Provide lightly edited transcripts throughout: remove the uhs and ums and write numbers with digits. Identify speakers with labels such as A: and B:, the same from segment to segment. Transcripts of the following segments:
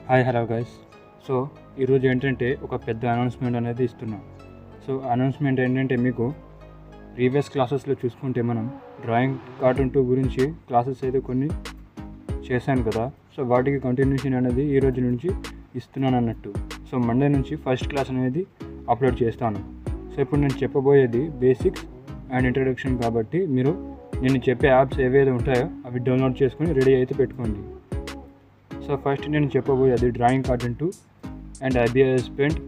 A: Hi hello guys. So ఈరోజు ఏంటంటే ఒక పెద్ద అనౌన్స్మెంట్ అనేది ఇస్తున్నాం. సో అనౌన్స్మెంట్ ఏంటంటే, మీకు ప్రీవియస్ క్లాసెస్లో చూసుకుంటే మనం డ్రాయింగ్ కార్టూన్ 2 గురించి క్లాసెస్ అయితే కొన్ని చేశాను కదా. సో వాటికి కంటిన్యూషన్ అనేది ఈ రోజు నుంచి ఇస్తున్నాను అన్నట్టు. సో మండే నుంచి ఫస్ట్ క్లాస్ అనేది అప్లోడ్ చేస్తాను. సో ఇప్పుడు నేను చెప్పబోయేది బేసిక్స్ అండ్ ఇంట్రడక్షన్ కాబట్టి మీరు నేను చెప్పే యాప్స్ ఏవైతే ఉంటాయో అవి డౌన్లోడ్ చేసుకొని రెడీ అయితే పెట్టుకోండి. సో ఫస్ట్ నేను చెప్పబోయేది drawing cartoon 2 and IBIS paint.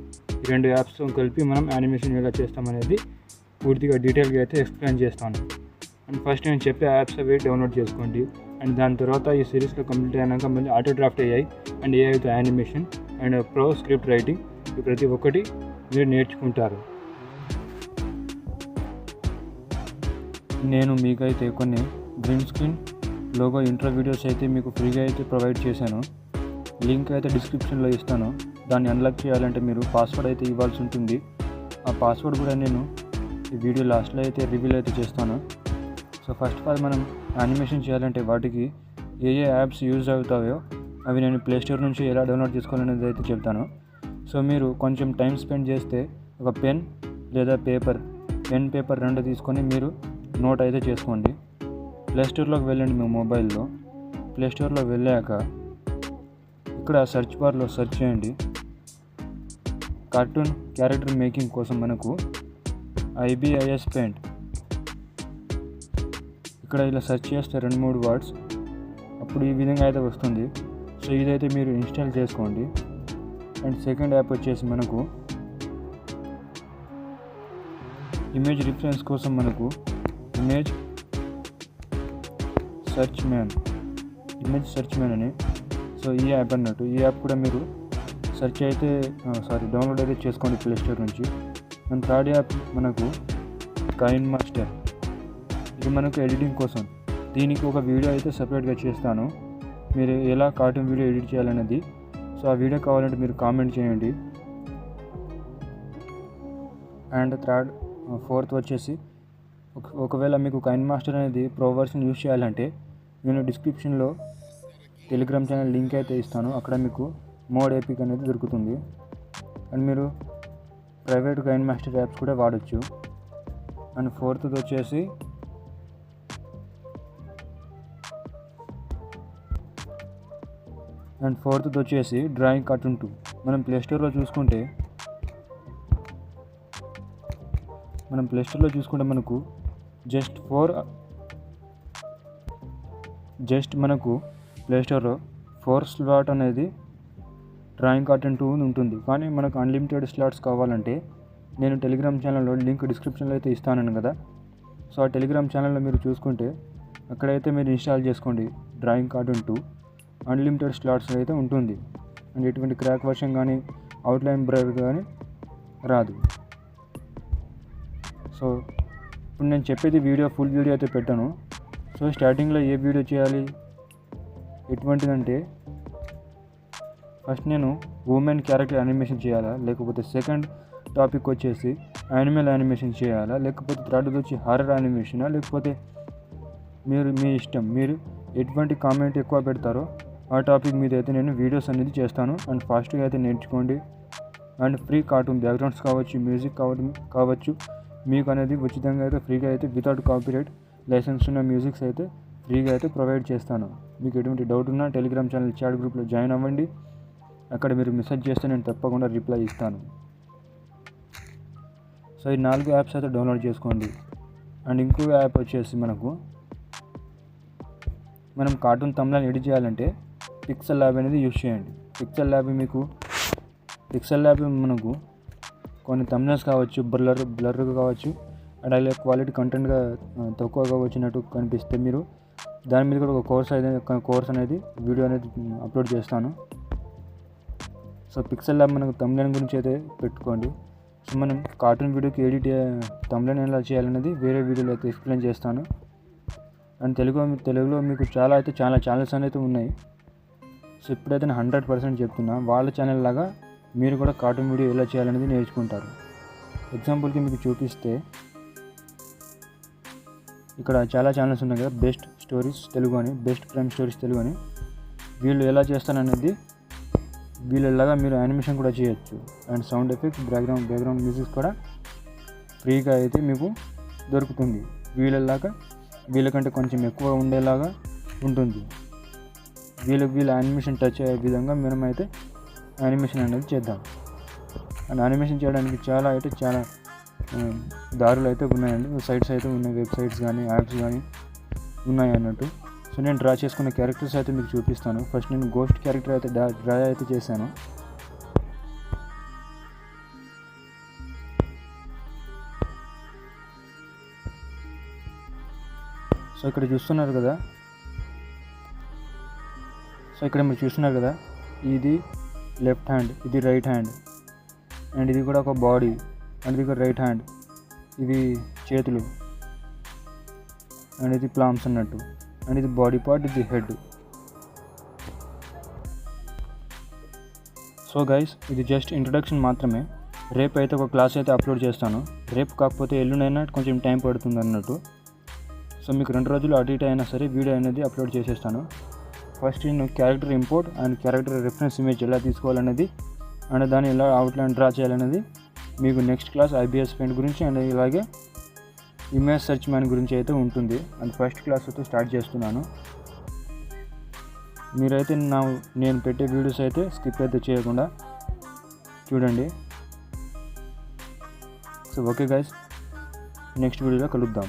A: ఈ రెండు యాప్స్తో కలిపి మనం యానిమేషన్ ఎలా చేస్తామనేది పూర్తిగా డీటెయిల్గా అయితే ఎక్స్ప్లెయిన్ చేస్తాను. అండ్ ఫస్ట్ నేను చెప్పే యాప్స్ అవి డౌన్లోడ్ చేసుకోండి. అండ్ దాని తర్వాత ఈ సిరీస్లో కంప్లీట్ అయినాక మళ్ళీ auto draft AI and AI animation and pro script writing ప్రతి ఒక్కటి మీరు నేర్చుకుంటారు. నేను మీకైతే కొన్ని green screen logo intro videos అయితే మీకు ఫ్రీగా అయితే ప్రొవైడ్ చేశాను. లింక్ అయితే డిస్క్రిప్షన్లో ఇస్తాను. దాన్ని అన్లాక్ చేయాలంటే మీరు పాస్వర్డ్ అయితే ఇవ్వాల్సి ఉంటుంది. ఆ పాస్వర్డ్ కూడా నేను ఈ వీడియో లాస్ట్లో అయితే రివీల్ అయితే చేస్తాను. సో ఫస్ట్ ఆఫ్ ఆల్ మనం యానిమేషన్ చేయాలంటే వాటికి ఏ యాప్స్ యూజ్ అవుతాయో అవి నేను ప్లేస్టోర్ నుంచి ఎలా డౌన్లోడ్ చేసుకోవాలనేది అయితే చెప్తాను. సో మీరు కొంచెం టైం స్పెండ్ చేస్తే ఒక పెన్ లేదా పేపర్ రెండు తీసుకొని మీరు నోట్ అయితే చేసుకోండి. ప్లేస్టోర్లోకి వెళ్ళండి. మీ మొబైల్లో ప్లేస్టోర్లో వెళ్ళాక ఇక్కడ సెర్చ్ బార్లో సెర్చ్ చేయండి. కార్టూన్ క్యారెక్టర్ మేకింగ్ కోసం మనకు IBIS పెయింట్. ఇక్కడ ఇలా సెర్చ్ చేస్తే 2-3 వర్డ్స్ అప్పుడు ఈ విధంగా అయితే వస్తుంది. సో ఇదైతే మీరు ఇన్స్టాల్ చేసుకోండి. అండ్ సెకండ్ యాప్ వచ్చేసి మనకు ఇమేజ్ రిఫరెన్స్ కోసం మనకు ఇమేజ్ సెర్చ్ మ్యాన్ అని. సో ఈ యాప్ అన్నట్టు. ఈ యాప్ కూడా మీరు డౌన్లోడ్ అయితే చేసుకోండి ప్లేస్టోర్ నుంచి. అండ్ థర్డ్ యాప్ మనకు కైన్ మాస్టర్. ఇది మనకు ఎడిటింగ్ కోసం. దీనికి ఒక వీడియో అయితే సపరేట్గా చేస్తాను, మీరు ఎలా కార్టూన్ వీడియో ఎడిట్ చేయాలనేది. సో ఆ వీడియో కావాలంటే మీరు కామెంట్ చేయండి. అండ్ ఫోర్త్ వచ్చేసి ఒకవేళ మీకు కైన్ మాస్టర్ అనేది ప్రో వర్షన్ యూజ్ చేయాలంటే నేను డిస్క్రిప్షన్లో టెలిగ్రామ్ ఛానల్ లింక్ అయితే ఇస్తాను. అక్కడ మీకు మోడ్ ఎపిక్ అనేది దొరుకుతుంది. అండ్ మీరు ప్రైవేట్ కైన్ మాస్టర్ యాప్స్ కూడా వాడచ్చు. అండ్ ఫోర్త్ వచ్చేసి డ్రాయింగ్ కార్టూన్ 2. మనం ప్లేస్టోర్లో చూసుకుంటే మనకు మనకు ప్లేస్టోర్లో 4 స్లాట్ అనేది డ్రాయింగ్ కార్టూన్ 2 ఉంటుంది. కానీ మనకు అన్లిమిటెడ్ స్లాట్స్ కావాలంటే నేను టెలిగ్రామ్ ఛానల్లో లింక్ డిస్క్రిప్షన్లో అయితే ఇస్తాను కదా. సో ఆ టెలిగ్రామ్ ఛానల్లో మీరు చూసుకుంటే అక్కడైతే మీరు ఇన్స్టాల్ చేసుకోండి డ్రాయింగ్ కార్టూన్ 2. అన్లిమిటెడ్ స్లాట్స్ అయితే ఉంటుంది. అండ్ ఎటువంటి క్రాక్ వర్షన్ కానీ అవుట్లైన్ బ్లర్ కానీ రాదు. సో ఇప్పుడు నేను చెప్పేది ఫుల్ వీడియో అయితే పెట్టాను. సో స్టార్టింగ్లో ఏ వీడియో చేయాలి ఎటువంటిదంటే, ఫస్ట్ నేను ఉమెన్ క్యారెక్టర్ యానిమేషన్ చేయాలా, లేకపోతే సెకండ్ టాపిక్ వచ్చేసి యానిమల్ యానిమేషన్ చేయాలా, లేకపోతే థర్డ్ వచ్చి హారర్ యానిమేషనా, లేకపోతే మీ ఇష్టం. మీరు ఎటువంటి కామెంట్ ఎక్కువ పెడతారో ఆ టాపిక్ మీద అయితే నేను వీడియోస్ అనేది చేస్తాను. అండ్ ఫాస్ట్గా అయితే నేర్చుకోండి. అండ్ ఫ్రీ కార్టూన్ బ్యాక్గ్రౌండ్స్ కావచ్చు, మ్యూజిక్ కావచ్చు, మీకు అనేది ఉచితంగా అయితే ఫ్రీగా అయితే వితౌట్ కాపీరైట్ లైసెన్స్ ఉన్న మ్యూజిక్స్ అయితే ఫ్రీగా అయితే ప్రొవైడ్ చేస్తాను. మీకు ఎటువంటి డౌట్ ఉన్నా టెలిగ్రామ్ ఛానల్ చాట్ గ్రూప్లో జాయిన్ అవ్వండి. అక్కడ మీరు మెసేజ్ చేస్తే నేను తప్పకుండా రిప్లై ఇస్తాను. సో ఈ 4 యాప్స్ అయితే డౌన్లోడ్ చేసుకోండి. అండ్ ఇంకో యాప్ వచ్చేసి మనం కార్టూన్ థంబ్నెయిల్ ఎడిట్ చేయాలంటే పిక్సెల్ ల్యాబ్ అనేది యూజ్ చేయండి. పిక్సెల్ ల్యాబ్ మనకు కొన్ని థంబ్నెయిల్స్ కావచ్చు, బ్లర్గా కావచ్చు, అండ్ అలాగే క్వాలిటీ కంటెంట్గా తక్కువగా వచ్చినట్టు కనిపిస్తే మీరు దాని మీద కూడా ఒక కోర్స్ అనేది వీడియో అనేది అప్లోడ్ చేస్తాను. సో పిక్సెల్ ల్యాబ్ మనకు థంబ్నెయిల్ గురించి అయితే పెట్టుకోండి. సో మనం కార్టూన్ వీడియోకి థంబ్నెయిల్ ఎలా చేయాలనేది వేరే వీడియోలో అయితే ఎక్స్ప్లెయిన్ చేస్తాను. అండ్ తెలుగులో మీకు చాలా ఛానల్స్ అనేది ఉన్నాయి. సో ఇప్పుడైతే నేను 100% చెప్తున్నా, వాళ్ళ ఛానల్ లాగా మీరు కూడా కార్టూన్ వీడియో ఎలా చేయాలనేది నేర్చుకుంటారు. ఎగ్జాంపుల్కి మీకు చూపిస్తే ఇక్కడ చాలా ఛానల్స్ ఉన్నాయి కదా, బెస్ట్ స్టోరీస్ తెలుగు అని, బెస్ట్ క్రైమ్ స్టోరీస్ తెలుగు అని. వీళ్ళు ఎలా చేస్తాననేది వీళ్ళలాగా మీరు యానిమేషన్ కూడా చేయొచ్చు. And sound effects, background music కూడా ఫ్రీగా అయితే మీకు దొరుకుతుంది. వీళ్ళకంటే కొంచెం ఎక్కువ ఉండేలాగా ఉంటుంది. వీళ్ళ యానిమేషన్ టచ్ అయ్యే విధంగా మనమైతే యానిమేషన్ అనేది చేద్దాం. అండ్ యానిమేషన్ చేయడానికి చాలా దారులు అయితే ఉన్నాయండి. సైట్స్ అయితే ఉన్నాయి, వెబ్సైట్స్ కానీ యాప్స్ కానీ ఉన్నాయి అన్నట్టు. సో నేను డ్రా చేసుకున్న క్యారెక్టర్స్ అయితే మీకు చూపిస్తాను. ఫస్ట్ నేను గోస్ట్ క్యారెక్టర్ అయితే డ్రా అయితే చేశాను. సో ఇక్కడ మీరు చూస్తున్నారు కదా, ఇది లెఫ్ట్ హ్యాండ్, ఇది రైట్ హ్యాండ్, అండ్ ఇది కూడా ఒక బాడీ, అండ్ ఇది కూడా రైట్ హ్యాండ్, ఇది చేతులు, అండ్ ఇది ప్లామ్స్ అన్నట్టు, అండ్ ఇది బాడీ పార్ట్, ఇది హెడ్. సో గైస్, ఇది జస్ట్ ఇంట్రొడక్షన్ మాత్రమే. రేపు అయితే ఒక క్లాస్ అయితే అప్లోడ్ చేస్తాను. రేపు కాకపోతే ఎల్లుండైనా కొంచెం టైం పడుతుంది అన్నట్టు. సో మీకు 2 రోజులు అటు ఇటు అయినా సరే వీడియో అనేది అప్లోడ్ చేసేస్తాను. ఫస్ట్ నేను character import and character reference image ఎలా తీసుకోవాలనేది, అండ్ దాన్ని ఎలా అవుట్లైన్ డ్రా చేయాలనేది మీకు నెక్స్ట్ క్లాస్ ఐబిఎస్ పెయింట్ గురించి అండ్ ఇలాగే ఇమేజ్ సెర్చ్ మ్యాన్ గురించి అయితే ఉంటుంది. అండ్ ఫస్ట్ క్లాస్ అయితే స్టార్ట్ చేస్తున్నాను. మీరైతే నేను పెట్టే వీడియోస్ అయితే స్కిప్ అయితే చేయకుండా చూడండి. సో ఓకే గైస్, నెక్స్ట్ వీడియోలో కలుద్దాం.